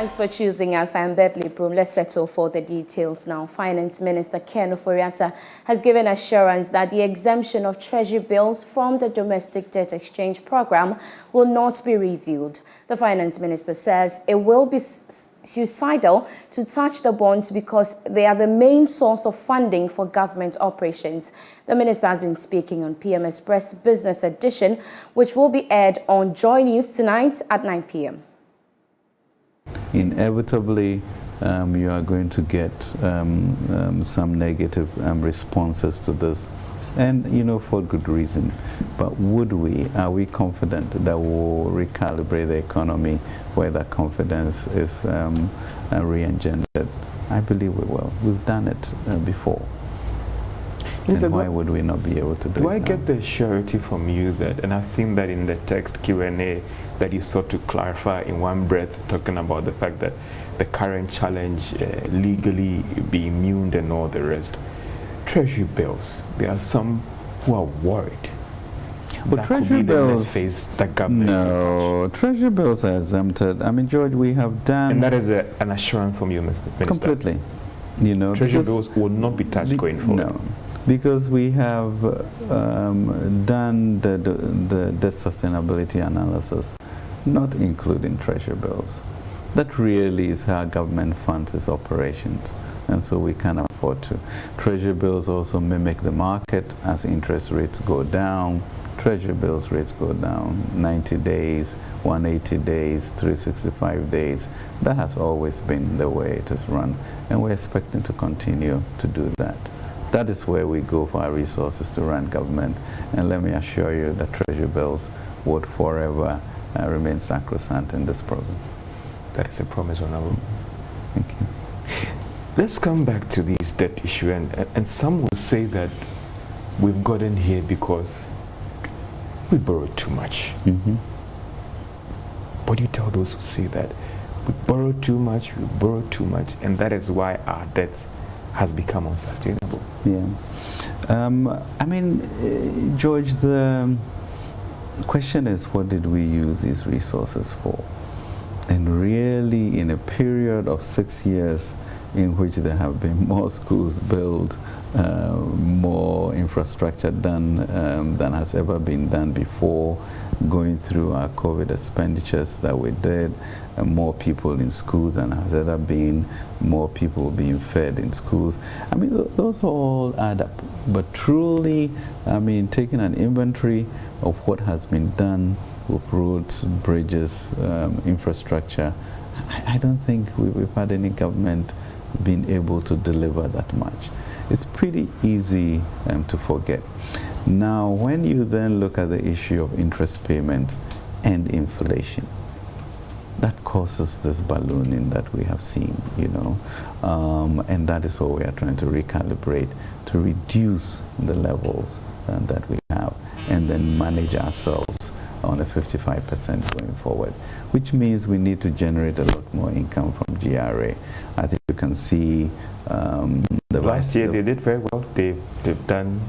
Thanks for choosing us. I'm Beverly Broohm. Let's settle for the details now. Finance Minister Ken Ofori-Atta has given assurance that the exemption of Treasury bills from the domestic debt exchange program will not be reviewed. The Finance Minister says it will be suicidal to touch the bonds because they are the main source of funding for government operations. The minister has been speaking on PM Express Business Edition, which will be aired on Joy News tonight at 9 p.m. Inevitably, you are going to get some negative responses to this, and for good reason. But are we confident that we'll recalibrate the economy where that confidence is re-engendered? I believe we will. We've done it before. And why would we not be able to do it? Do I get the surety from you that, and I've seen that in the text Q&A, that you sought to clarify in one breath, talking about the fact that the current challenge legally be immune and all the rest. Treasury bills, there are some who are worried. But Treasury bills, face the government. No, Treasury bills are exempted. I mean, George, we have done. And that is an assurance from you, Mr. Minister. Completely. Treasury bills will not be touched going forward. No. Because we have done the debt sustainability analysis, not including Treasury bills. That really is how government funds its operations, and so we can afford to. Treasury bills also mimic the market. As interest rates go down, Treasury bills rates go down. 90 days, 180 days, 365 days. That has always been the way it is run, and we're expecting to continue to do that. That is where we go for our resources to run government. And let me assure you that Treasury bills would forever remain sacrosanct in this program. That is a promise, Honorable. Thank you. Let's come back to this debt issue. And some will say that we've gotten here because we borrowed too much. Mm-hmm. What do you tell those who say that? We borrowed too much, and that is why our debts has become unsustainable. Yeah. I mean, George, the question is, what did we use these resources for? And really, in a period of 6 years in which there have been more schools built, more infrastructure done than has ever been done before, going through our COVID expenditures that we did, more people in schools than has ever been, more people being fed in schools. I mean, those all add up. But truly, I mean, taking an inventory of what has been done with roads, bridges, infrastructure, I don't think we've had any government being able to deliver that much. It's pretty easy to forget. Now, when you then look at the issue of interest payments and inflation, that causes this ballooning that we have seen, and that is what we are trying to recalibrate, to reduce the levels that we have, and then manage ourselves on a 55% going forward, which means we need to generate a lot more income from GRA. I think you can see last year they did very well. They've done,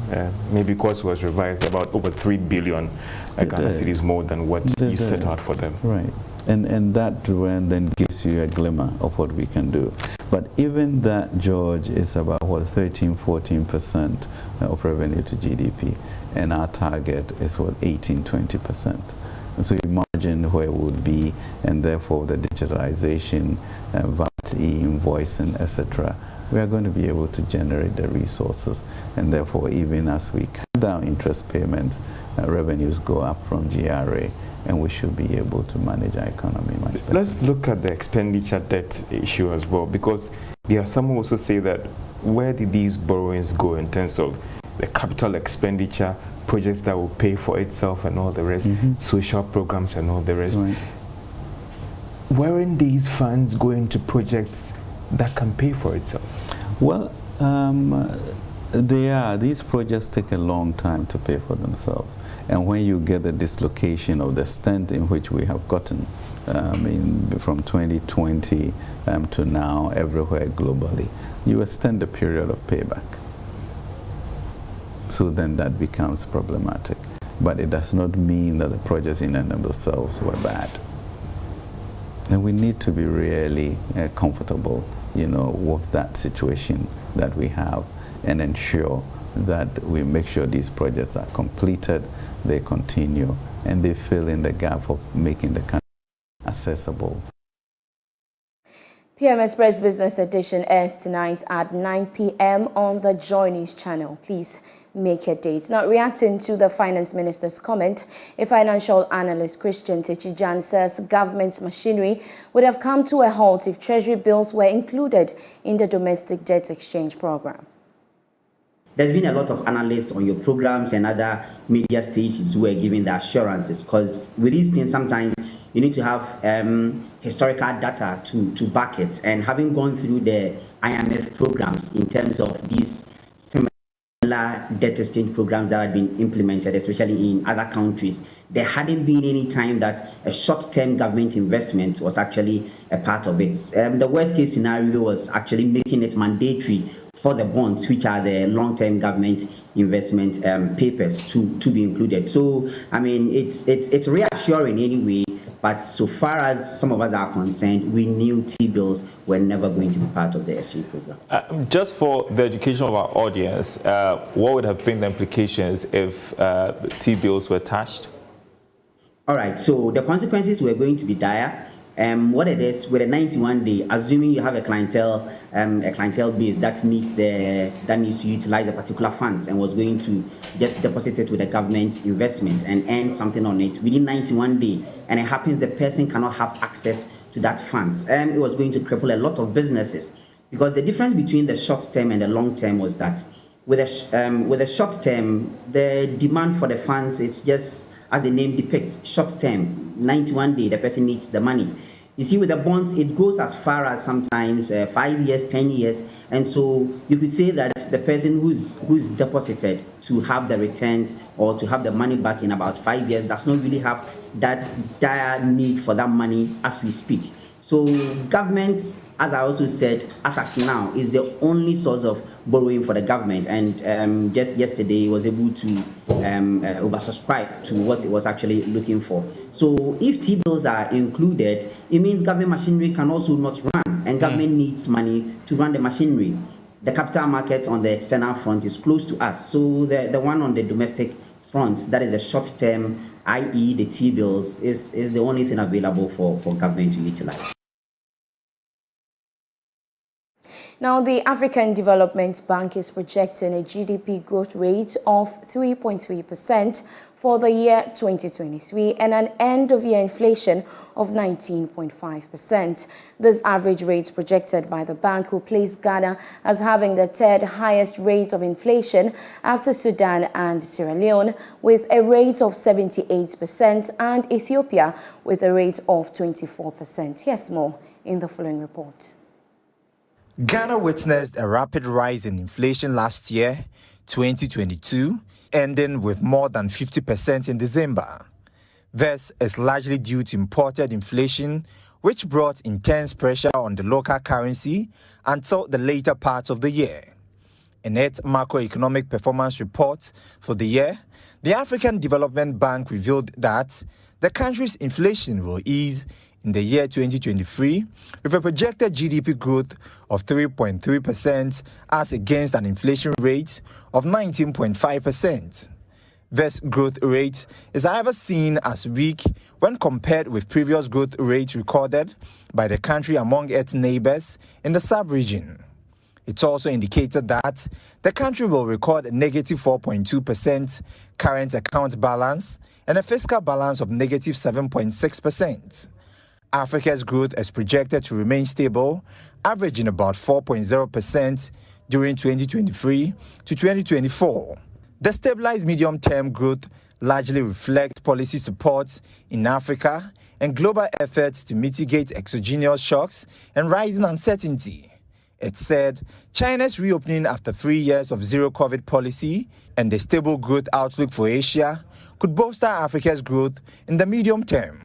maybe because it was revised, about over 3 billion Ghana cedis more than what you set out for them. Right. And that then gives you a glimmer of what we can do. But even that, George, is about, 13–14% of revenue to GDP. And our target is, 18–20%. And so you imagine where it would be, and therefore the digitalization, VAT, e-invoicing, etc., we are going to be able to generate the resources. And therefore, even as we cut down interest payments, revenues go up from GRA, and we should be able to manage our economy much better. Let's look at the expenditure debt issue as well, because there are some who also say that where did these borrowings go in terms of the capital expenditure, projects that will pay for itself and all the rest, social programs and all the rest. Right. Weren't these funds going to projects that can pay for itself? Well, these projects take a long time to pay for themselves. And when you get the dislocation of the extent in which we have gotten, from 2020 to now everywhere globally, you extend the period of payback. So then that becomes problematic. But it does not mean that the projects in and of themselves were bad. And we need to be really comfortable, with that situation that we have, and ensure that we make sure these projects are completed, they continue, and they fill in the gap of making the country accessible. PM Express Business Edition airs tonight at 9 p.m. on the Joy News channel. Please make a date. Now, reacting to the Finance Minister's comment, a financial analyst, Christian Techijan, says government's machinery would have come to a halt if Treasury bills were included in the domestic debt exchange program. There's been a lot of analysts on your programs and other media stations who are giving the assurances, because with these things sometimes you need to have historical data to back it. And having gone through the IMF programs in terms of these similar debt exchange programs that have been implemented, especially in other countries, there hadn't been any time that a short-term government investment was actually a part of it. The worst-case scenario was actually making it mandatory for the bonds, which are the long-term government investment papers, to be included. So, I mean, it's reassuring anyway. But so far as some of us are concerned, we knew T-bills were never going to be part of the exchange program. Just for the education of our audience, what would have been the implications if T-bills were attached? All right, so the consequences were going to be dire. What it is, with a 91-day, assuming you have a clientele base that needs to utilize a particular funds and was going to just deposit it with a government investment and earn something on it within 91 days, and it happens the person cannot have access to that funds, it was going to cripple a lot of businesses, because the difference between the short term and the long term was that with a short term, the demand for the funds, it's just as the name depicts, short term, 91 days, the person needs the money. You see, with the bonds, it goes as far as sometimes 5 years, 10 years. And so you could say that the person who's deposited to have the returns or to have the money back in about 5 years does not really have that dire need for that money as we speak. So government, as I also said, as at now, is the only source of borrowing for the government. And just yesterday, it was able to oversubscribe to what it was actually looking for. So if T-bills are included, it means government machinery can also not run, and government needs money to run the machinery. The capital market on the external front is close to us. So the one on the domestic front, that is the short term, i.e. the T-bills, is the only thing available for government to utilize. Now, the African Development Bank is projecting a GDP growth rate of 3.3% for the year 2023 and an end-of-year inflation of 19.5%. This average rate projected by the bank will place Ghana as having the third highest rate of inflation after Sudan and Sierra Leone, with a rate of 78%, and Ethiopia with a rate of 24%. Here's more in the following report. Ghana witnessed a rapid rise in inflation last year, 2022, ending with more than 50% in December. This is largely due to imported inflation, which brought intense pressure on the local currency until the later part of the year. In its macroeconomic performance report for the year, the African Development Bank revealed that the country's inflation will ease in the year 2023 with a projected GDP growth of 3.3% as against an inflation rate of 19.5%. This growth rate is however seen as weak when compared with previous growth rates recorded by the country among its neighbors in the sub-region. It also indicated that the country will record a negative 4.2% current account balance and a fiscal balance of negative 7.6%. Africa's growth is projected to remain stable, averaging about 4.0% during 2023 to 2024. The stabilized medium-term growth largely reflects policy support in Africa and global efforts to mitigate exogenous shocks and rising uncertainty. It said China's reopening after 3 years of zero-COVID policy and the stable growth outlook for Asia could bolster Africa's growth in the medium term.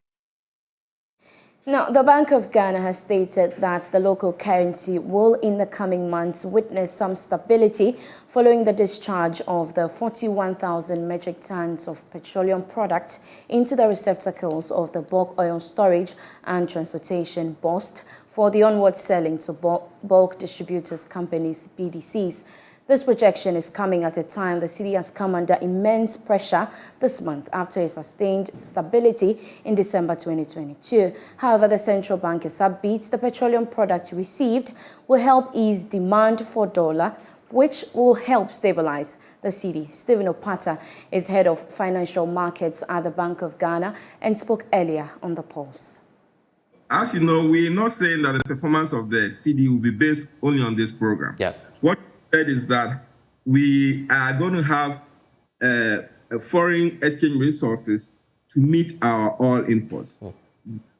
Now, the Bank of Ghana has stated that the local currency will in the coming months witness some stability following the discharge of the 41,000 metric tons of petroleum products into the receptacles of the Bulk Oil Storage and Transportation BOST for the onward selling to bulk distributors companies, BDCs. This projection is coming at a time the city has come under immense pressure this month after a sustained stability in December 2022. However, the central bank is upbeat the petroleum product received will help ease demand for dollar, which will help stabilize the city. Stephen Opata is head of financial markets at the Bank of Ghana and spoke earlier on the Pulse. As you know, we're not saying that the performance of the city will be based only on this program. Yeah. What is that we are going to have foreign exchange resources to meet our oil imports.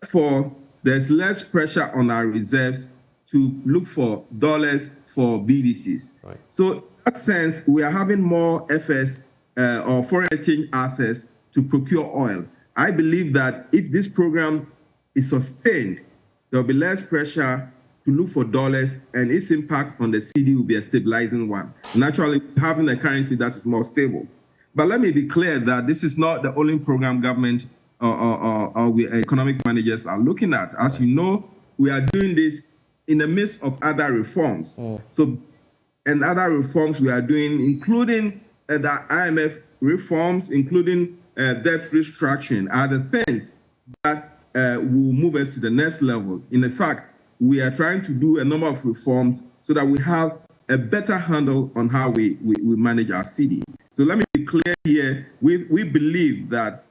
Therefore, there's less pressure on our reserves to look for dollars for BDCs. Right. So in that sense, we are having more FS or foreign exchange assets to procure oil. I believe that if this program is sustained, there will be less pressure to look for dollars, and its impact on the cedi will be a stabilizing one. Naturally, having a currency that is more stable. But let me be clear that this is not the only program government or we economic managers are looking at. As you know, we are doing this in the midst of other reforms. And other reforms we are doing, including the IMF reforms, including debt restructuring, are the things that will move us to the next level. In fact, we are trying to do a number of reforms so that we have a better handle on how we manage our cedi. So let me be clear here. We believe that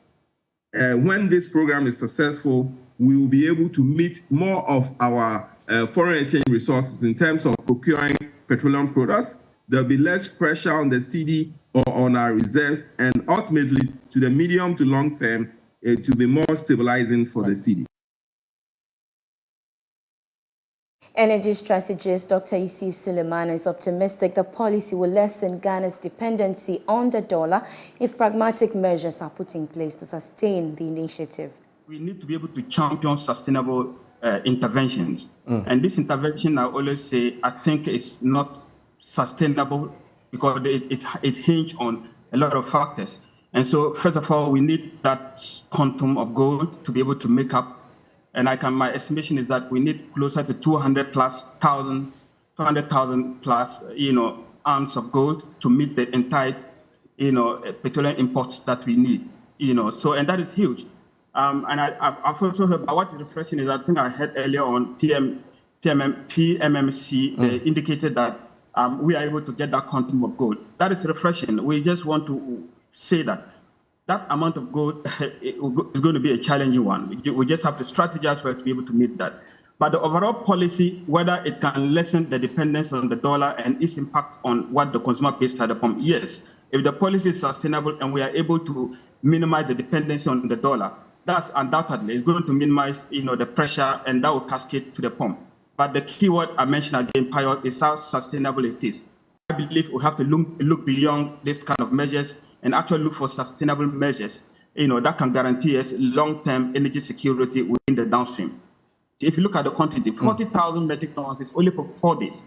when this program is successful, we will be able to meet more of our foreign exchange resources in terms of procuring petroleum products. There'll be less pressure on the cedi or on our reserves, and ultimately, to the medium to long term, to be more stabilizing for the cedi. Energy strategist Dr. Yusuf Suleiman is optimistic the policy will lessen Ghana's dependency on the dollar if pragmatic measures are put in place to sustain the initiative. We need to be able to champion sustainable interventions. And this intervention, I always say, I think is not sustainable because it hinges on a lot of factors. And so, first of all, we need that quantum of gold to be able to make up. And my estimation is that we need closer to 200,000 plus, ounce of gold to meet the entire, petroleum imports that we need, So, and that is huge. And I've also heard about what is refreshing is I think I heard earlier on PMMC, they indicated that we are able to get that quantum of gold. That is refreshing. We just want to say that amount of gold is going to be a challenging one. We just have to strategize for it to be able to meet that. But the overall policy, whether it can lessen the dependence on the dollar and its impact on what the consumer pays at the pump, yes. If the policy is sustainable and we are able to minimize the dependency on the dollar, that's undoubtedly is going to minimize, the pressure, and that will cascade to the pump. But the key word I mentioned again, Pio, is how sustainable it is. I believe we have to look beyond this kind of measures and actually look for sustainable measures, that can guarantee us long-term energy security within the downstream. If you look at the quantity, 40,000 metric tons is only for 4 days.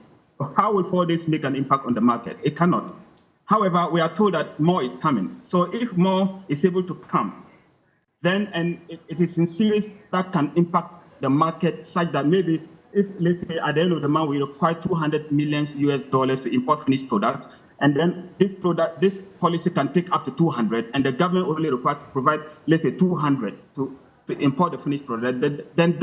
How will 4 days make an impact on the market? It cannot. However, we are told that more is coming. So if more is able to come, then it is in series that can impact the market such that maybe if, let's say, at the end of the month, we require $200 million to import finished products, and then this policy can take up to 200, and the government only required to provide, let's say, 200 to import the finished product, then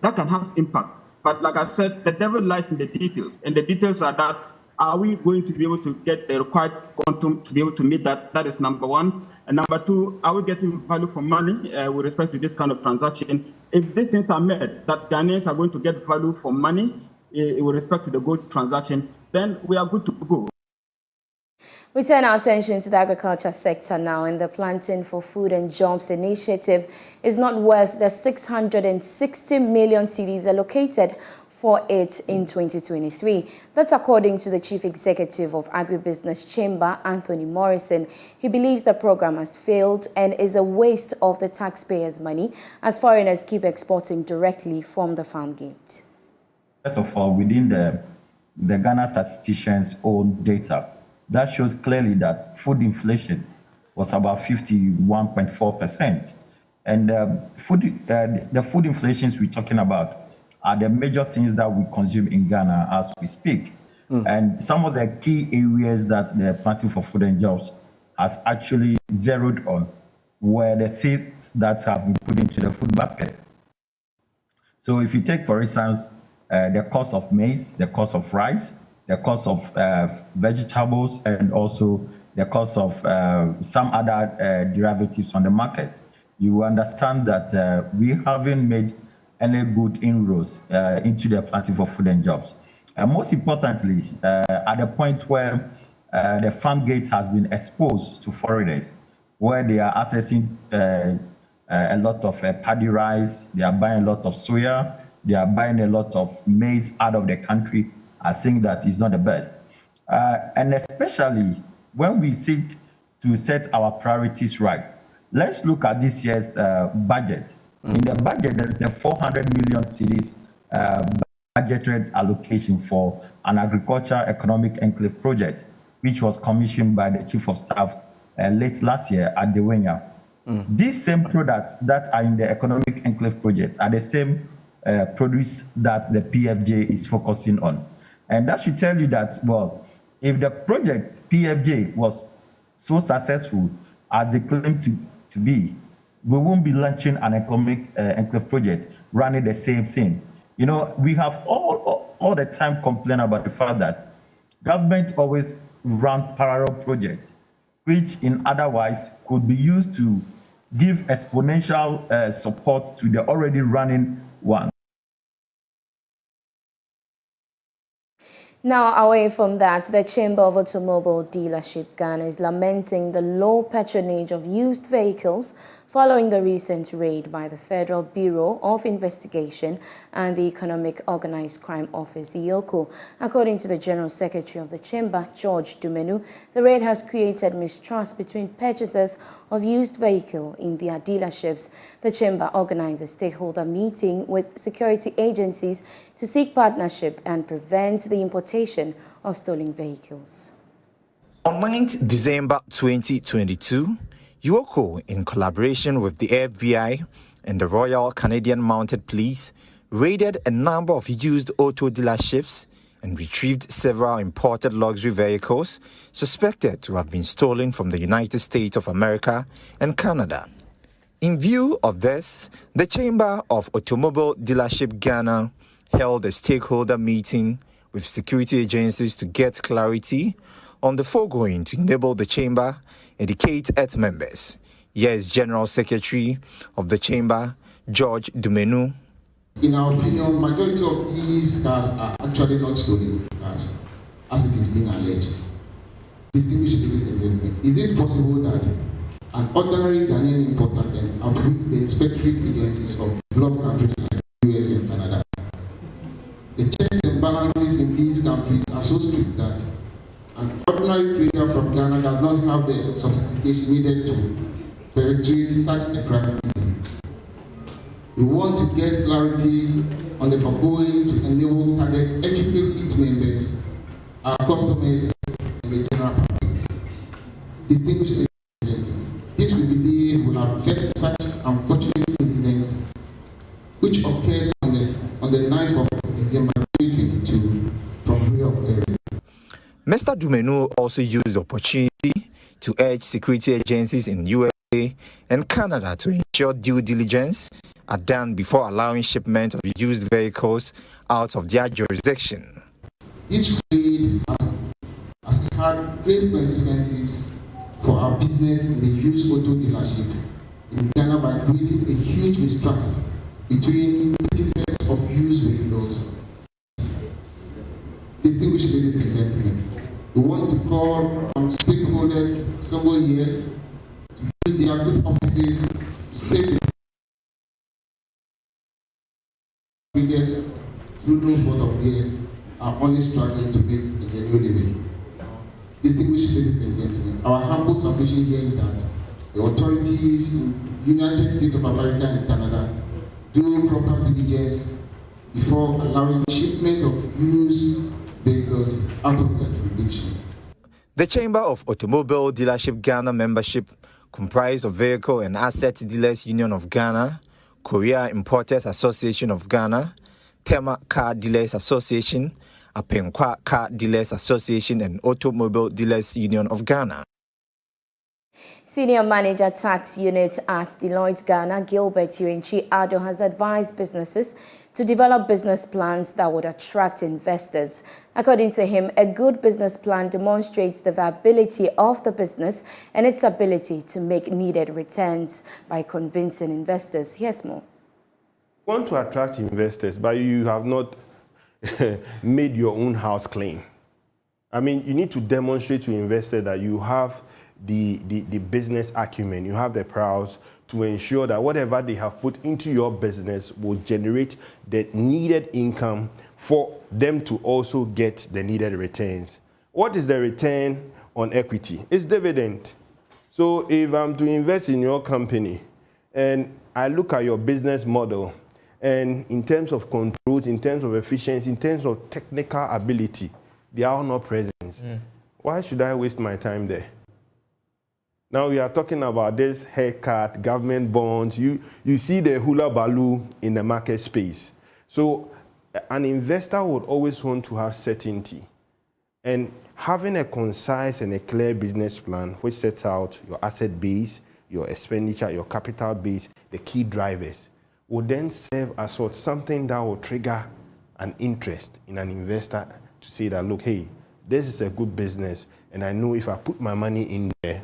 that can have impact. But like I said, the devil lies in the details, and the details are that, are we going to be able to get the required quantum to be able to meet that? That is number one. And number two, are we getting value for money with respect to this kind of transaction? If these things are met, that Ghanaians are going to get value for money with respect to the gold transaction, then we are good to go. We turn our attention to the agriculture sector now, and the Planting for Food and Jobs initiative is not worth the 660 million cedis allocated for it in 2023. That's according to the Chief Executive of Agribusiness Chamber, Anthony Morrison. He believes the program has failed and is a waste of the taxpayers' money as foreigners keep exporting directly from the farm gate. First of all, within the Ghana statisticians' own data, that shows clearly that food inflation was about 51.4%. And the food inflations we're talking about are the major things that we consume in Ghana as we speak. And some of the key areas that the Planting for Food and Jobs has actually zeroed on were the things that have been put into the food basket. So if you take, for instance, the cost of maize, the cost of rice, the cost of vegetables, and also the cost of some other derivatives on the market, you understand that we haven't made any good inroads into the Planting for Food and Jobs. And most importantly, at the point where the farm gate has been exposed to foreigners, where they are accessing a lot of paddy rice, they are buying a lot of soya, they are buying a lot of maize out of the country, I think that is not the best. And especially when we seek to set our priorities right, let's look at this year's budget. In the budget, there is a 400 million cedis budgeted allocation for an agriculture economic enclave project, which was commissioned by the Chief of Staff late last year at the Wenya. These same products that are in the economic enclave project are the same produce that the PFJ is focusing on. And that should tell you that, well, if the project PFJ was so successful as they claim to be, we won't be launching an economic enclave project running the same thing. You know, we have all the time complained about the fact that government always run parallel projects, which in otherwise could be used to give exponential support to the already running one. Now, away from that, the Chamber of Automobile Dealership Ghana is lamenting the low patronage of used vehicles following the recent raid by the Federal Bureau of Investigation and the Economic Organized Crime Office, EOCO. According to the General Secretary of the Chamber, George Dumenu, the raid has created mistrust between purchasers of used vehicles in their dealerships. The Chamber organized a stakeholder meeting with security agencies to seek partnership and prevent the importation of stolen vehicles. On 9th December 2022, EOCO, in collaboration with the FBI and the Royal Canadian Mounted Police, raided a number of used auto dealerships and retrieved several imported luxury vehicles suspected to have been stolen from the United States of America and Canada. In view of this, the Chamber of Automobile Dealership Ghana held a stakeholder meeting with security agencies to get clarity on the foregoing to enable the Chamber educate its members. Here is General Secretary of the Chamber, George Dumenu. In our opinion, majority of these cars are actually not stolen cars, as it is being alleged. Distinguished ladies and gentlemen, is it possible that an ordinary Ghanaian importer can outwit the inspectorate agencies of developed countries like the US and Canada? The checks and balances in these countries are so strict that an ordinary trader from Ghana does not have the sophistication needed to penetrate such a crime scene. We want to get clarity on the foregoing to enable target educate its members, our customers, and the general public. Distinguished ladies and gentlemen, this we believe will affect such unfortunate incidents which occurred on the 9th of December 2022 from Rio area. Mr. Dumenu also used the opportunity to urge security agencies in USA and Canada to ensure due diligence are done before allowing shipment of used vehicles out of their jurisdiction. This raid has had great consequences for our business in the used auto dealership in Ghana by creating a huge mistrust between purchasers of used vehicles. Distinguished ladies and gentlemen, we want to call on stakeholders somewhere here to use their good offices to save the readers through no fault of theirs, are only struggling to make a genuine living. Distinguished ladies and gentlemen, our humble submission here is that the authorities in the United States of America and Canada do proper diligence before allowing shipment of used vehicles out of their jurisdiction. The Chamber of Automobile Dealership Ghana membership, comprised of Vehicle and Asset Dealers Union of Ghana, Korea Importers Association of Ghana, Tema Car Dealers Association, Apenkwa Car Dealers Association, and Automobile Dealers Union of Ghana. Senior Manager Tax Unit at Deloitte Ghana, Gilbert Yuenchi Ado, has advised businesses to develop business plans that would attract investors. According to him, a good business plan demonstrates the viability of the business and its ability to make needed returns by convincing investors. Here's more. You want to attract investors, but you have not made your own house clean. I mean, you need to demonstrate to investors that you have the business acumen, you have the prowess to ensure that whatever they have put into your business will generate the needed income for them to also get the needed returns. What is the return on equity? It's dividend. So if I'm to invest in your company and I look at your business model, and in terms of controls, in terms of efficiency, in terms of technical ability, they are all not present. Why should I waste my time there? Now we are talking about this haircut, government bonds. You see the hula baloo in the market space. So an investor would always want to have certainty. And having a concise and a clear business plan which sets out your asset base, your expenditure, your capital base, the key drivers, will then serve as sort of something that will trigger an interest in an investor to say that, look, hey, this is a good business, and I know if I put my money in there,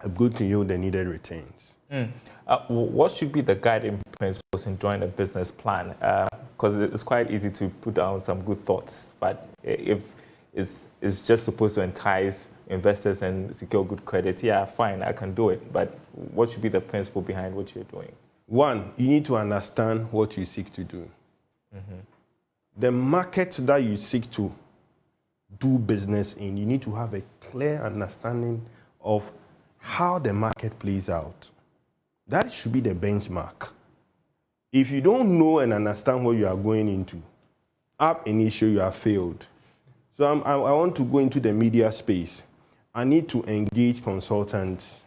I'm going to yield the needed returns. What should be the guiding principles in drawing a business plan? Because it's quite easy to put down some good thoughts, but if it's just supposed to entice investors and secure good credit, yeah, fine, I can do it. But what should be the principle behind what you're doing? One, you need to understand what you seek to do. The market that you seek to do business in, you need to have a clear understanding of how the market plays out. That should be the benchmark. If you don't know and understand what you are going into, ab initio, you have failed. So I want to go into the media space. I need to engage consultants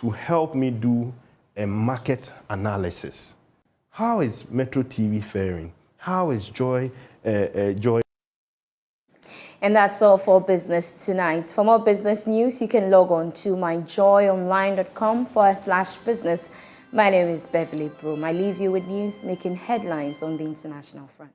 to help me do a market analysis. How is Metro TV faring? How is Joy? And that's all for business tonight. For more business news, you can log on to myjoyonline.com/business. My name is Beverly Broohm. I leave you with news making headlines on the international front.